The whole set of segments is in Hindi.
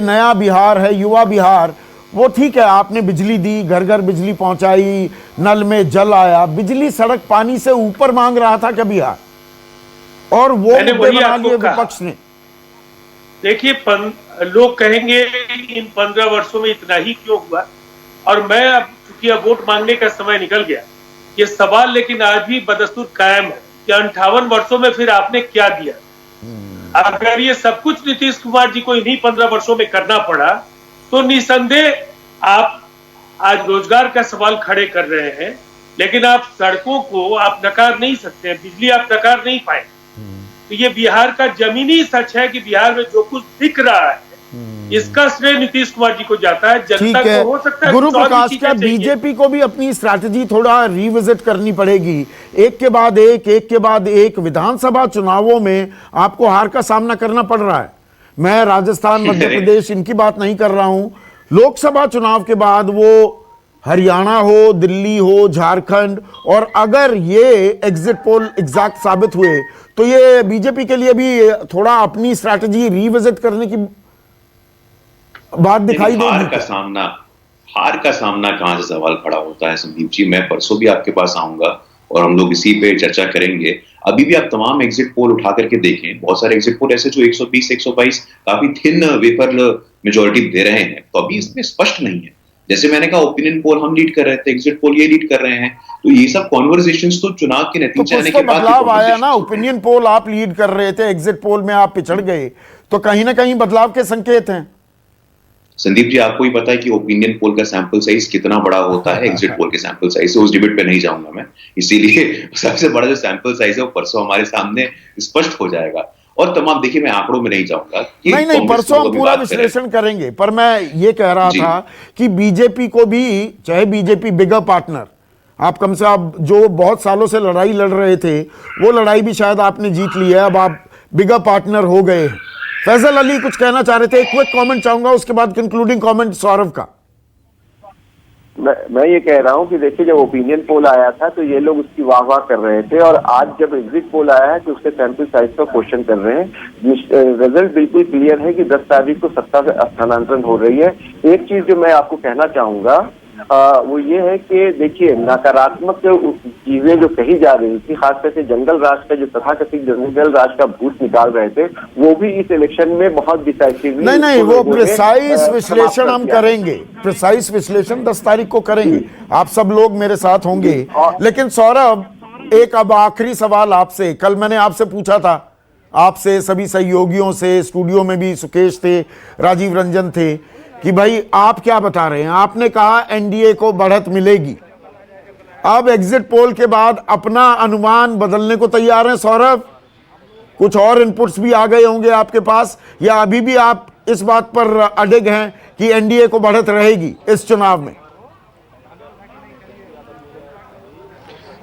नया बिहार है, युवा बिहार, वो ठीक है, आपने बिजली दी, घर घर बिजली पहुंचाई, नल में जल आया, बिजली सड़क पानी से ऊपर मांग रहा था क्या बिहार? और वो मुद्दे बना लिए विपक्ष ने। देखिए, लोग कहेंगे इन 15 वर्षों में इतना ही क्यों हुआ, और मैं अब चूंकि अब वोट मांगने का समय निकल गया, ये सवाल लेकिन आज भी बदस्तूर कायम है कि 58 वर्षों में फिर आपने क्या दिया। अगर ये सब कुछ नीतीश कुमार जी को इन्हीं 15 वर्षों में करना पड़ा तो निसंदेह आप आज रोजगार का सवाल खड़े कर रहे हैं, लेकिन आप सड़कों को आप नकार नहीं सकते, बिजली आप नकार नहीं पाए। तो ये बिहार का जमीनी सच है कि बिहार में जो कुछ दिख रहा है इसका श्रेय नीतीश कुमार जी को जाता है। जनता को हो सकता है गुरु प्रकाश, क्या बीजेपी को भी अपनी स्ट्रैटेजी थोड़ा रिविजिट करनी पड़ेगी? एक के बाद एक विधानसभा चुनावों में आपको हार का सामना करना पड़ रहा है। मैं राजस्थान, मध्य प्रदेश इनकी बात नहीं कर रहा हूं। लोकसभा चुनाव के बाद वो हरियाणा हो, दिल्ली हो, झारखंड, और अगर ये एग्जिट पोल एग्जैक्ट साबित हुए तो ये बीजेपी के लिए भी थोड़ा अपनी स्ट्रैटेजी रिविजिट करने की बात दिखाई देगी। हार का सामना कहां से सवाल खड़ा होता है संदीप जी। मैं परसों भी आपके पास आऊंगा और हम लोग इसी पे चर्चा करेंगे। अभी भी आप तमाम एग्जिट पोल उठा करके देखें, बहुत सारे एग्जिट पोल ऐसे जो 120 122 काफी थिन वेपर मेजोरिटी दे रहे हैं, तो अभी इसमें स्पष्ट नहीं है। जैसे मैंने कहा, ओपिनियन पोल हम लीड कर रहे थे, एग्जिट पोल ये लीड कर रहे हैं, तो ये सब कॉन्वर्सेशंस तो चुनाव के नतीजे आने के बाद बदलाव आया ना। ओपिनियन पोल आप लीड कर रहे थे, एग्जिट पोल में आप पिछड़ गए, तो कहीं ना कहीं बदलाव के संकेत हैं। संदीप जी, आपको ही पता है कि ओपिनियन पोल का सैंपल साइज कितना बड़ा होता है एग्जिट पोल के सैंपल साइज से। उस डिबेट पे नहीं जाऊंगा मैं, इसीलिए सबसे बड़ा जो सैंपल साइज है वो परसों हमारे सामने स्पष्ट हो जाएगा। और तमाम, देखिए, मैं आंकड़ों में नहीं जाऊंगा, नहीं, परसों हम पूरा विश्लेषण करेंगे, पर मैं ये कह रहा था कि बीजेपी को भी, चाहे बीजेपी बिगर पार्टनर, आप कम से कम जो बहुत सालों से लड़ाई लड़ रहे थे वो लड़ाई भी शायद आपने जीत ली है, अब आप बिगर पार्टनर हो गए हैं। फैजल अली कुछ कहना चाह रहे थे, एक क्विक कमेंट चाहूंगा, उसके बाद कंक्लूडिंग कमेंट सौरभ का। मैं ये कह रहा हूं कि देखिए, जब ओपिनियन पोल आया था तो ये लोग उसकी वाह कर रहे थे, और आज जब एग्जिट पोल आया है तो उसके सैंपल साइज पर क्वेश्चन कर रहे हैं। रिजल्ट बिल्कुल क्लियर है कि 10 तारीख को सत्ता से स्थानांतरण हो रही है। एक चीज जो मैं आपको कहना चाहूंगा वो ये है कि देखिए, नकारात्मक चीजें जो कही जा रही थी, खासकर से जंगल राज का, जो तथाकथित जंगल राज का भूत निकाल रहे थे, वो भी इस इलेक्शन में बहुत डिसाइसिवली नहीं, वो प्रिसाइज विश्लेषण हम करेंगे, प्रिसाइज विश्लेषण 10 तारीख को करेंगे, आप सब लोग मेरे साथ होंगे। लेकिन सौरभ, एक अब आखिरी सवाल आपसे। कल मैंने आपसे पूछा था, आपसे, सभी सहयोगियों से, स्टूडियो में भी सुकेश थे, राजीव रंजन थे, कि भाई आप क्या बता रहे हैं। आपने कहा एनडीए को बढ़त मिलेगी। अब एग्जिट पोल के बाद अपना अनुमान बदलने को तैयार हैं सौरभ? कुछ और इनपुट्स भी आ गए होंगे आपके पास, या अभी भी आप इस बात पर अडिग हैं कि एनडीए को बढ़त रहेगी इस चुनाव में?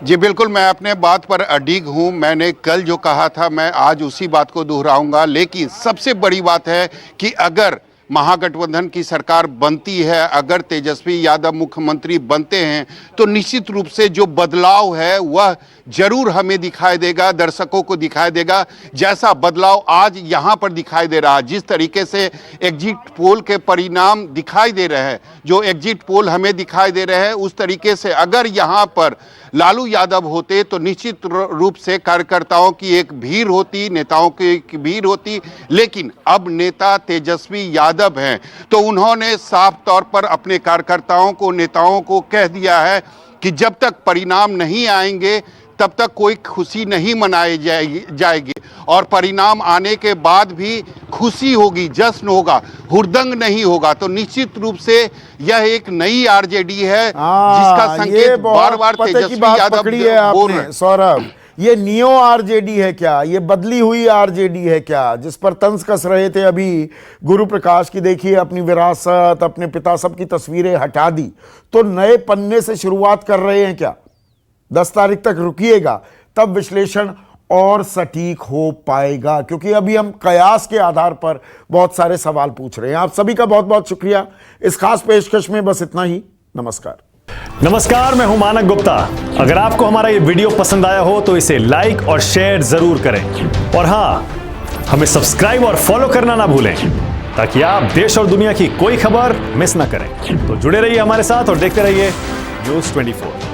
जी बिल्कुल, मैं अपने बात पर अडिग हूं। मैंने कल जो कहा था मैं आज उसी बात को दोहराऊंगा। लेकिन सबसे बड़ी बात है कि अगर महागठबंधन की सरकार बनती है, अगर तेजस्वी यादव मुख्यमंत्री बनते हैं, तो निश्चित रूप से जो बदलाव है वह जरूर हमें दिखाई देगा, दर्शकों को दिखाई देगा, जैसा बदलाव आज यहाँ पर दिखाई दे रहा है। जिस तरीके से एग्जिट पोल के परिणाम दिखाई दे रहे हैं, जो एग्जिट पोल हमें दिखाई दे रहे हैं, उस तरीके से अगर यहाँ पर लालू यादव होते तो निश्चित रूप से कार्यकर्ताओं की एक भीड़ होती, नेताओं की एक भीड़ होती। लेकिन अब नेता तेजस्वी यादव हैं, तो उन्होंने साफ तौर पर अपने कार्यकर्ताओं को, नेताओं को कह दिया है कि जब तक परिणाम नहीं आएंगे तब तक कोई खुशी नहीं मनाई जाएगी, और परिणाम आने के बाद भी खुशी होगी, जश्न होगा, हुड़दंग नहीं होगा। तो निश्चित रूप से यह एक नई आरजेडी है जिसका संकेत बार-बार तेजस्वी यादव बोल रहे हैं। सौरभ, ये नियो आरजेडी है क्या? ये बदली हुई आरजेडी है क्या, जिस पर तंज कस रहे थे अभी गुरु प्रकाश की? देखिए, अपनी विरासत, अपने पिता सब की तस्वीरें हटा दी, तो नए पन्ने से शुरुआत कर रहे हैं क्या? 10 तारीख तक रुकिएगा, तब विश्लेषण और सटीक हो पाएगा, क्योंकि अभी हम कयास के आधार पर बहुत सारे सवाल पूछ रहे हैं। आप सभी का बहुत बहुत शुक्रिया। इस खास पेशकश में बस इतना ही। नमस्कार, मैं हूं मानक गुप्ता। अगर आपको हमारा ये वीडियो पसंद आया हो तो इसे लाइक और शेयर जरूर करें, और हां, हमें सब्सक्राइब और फॉलो करना ना भूलें। ताकि आप देश और दुनिया की कोई खबर मिस ना करें। तो जुड़े रहिए हमारे साथ और देखते रहिए News 24।